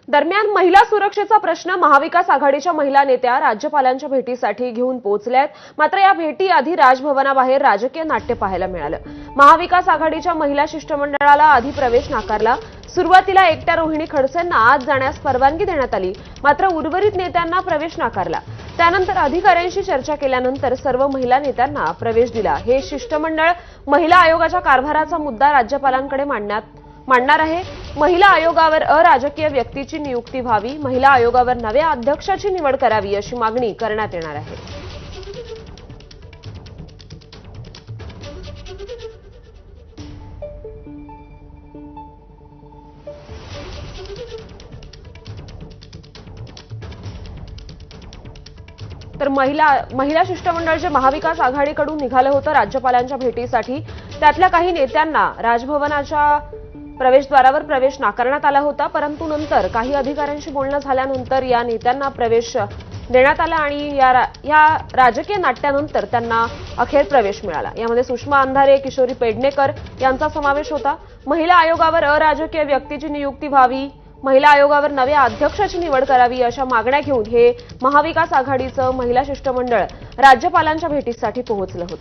दरम्यान महिला सुरक्षेचा प्रश्न महाविकास आघाडीच्या महिला नेत्या राज्यपालांच्या भेटीसाठी घेऊन पोहोचल्यात। मात्र या भेटीआधी राजभवनाबाहेर राजकीय नाट्य पाहायला मिळालं। महाविकास आघाडीच्या महिला शिष्टमंडळाला आधी प्रवेश नाकारला। सुरुवातीला एकट्या रोहिणी खडसेंना आत जाण्यास परवानगी देण्यात आली, मात्र उर्वरित नेत्यांना प्रवेश नाकारला। त्यानंतर अधिकाऱ्यांशी चर्चा केल्यानंतर सर्व महिला नेत्यांना प्रवेश दिला। हे शिष्टमंडळ महिला आयोगाच्या कारभाराचा मुद्दा राज्यपालांकडे मांडणार आहे। महिला आयोगावर अराजकीय व्यक्तीची नियुक्ती व्हावी, महिला आयोगावर नव्या अध्यक्षाची निवड करावी अशी मागणी करण्यात येणार आहे। तर महिला शिष्टमंडळ जे महाविकास आघाडीकडून निघालं होतं राज्यपालांच्या भेटीसाठी, त्यातल्या काही नेत्यांना राजभवनाच्या प्रवेशद्वारावर प्रवेश नाकारण्यात आला होता, परंतु नंतर काही अधिकाऱ्यांशी बोलणं झाल्यानंतर या नेत्यांना प्रवेश देण्यात आला आणि या राजकीय नाट्यानंतर त्यांना अखेर प्रवेश मिळाला। यामध्ये सुषमा अंधारे, किशोरी पेडणेकर यांचा समावेश होता। महिला आयोगावर अराजकीय व्यक्तीची नियुक्ती व्हावी, महिला आयोगावर नव्या अध्यक्षाची निवड करावी अशा मागण्या घेऊन हे महाविकास आघाडीचं महिला शिष्टमंडळ राज्यपालांच्या भेटीसाठी पोहोचलं होतं।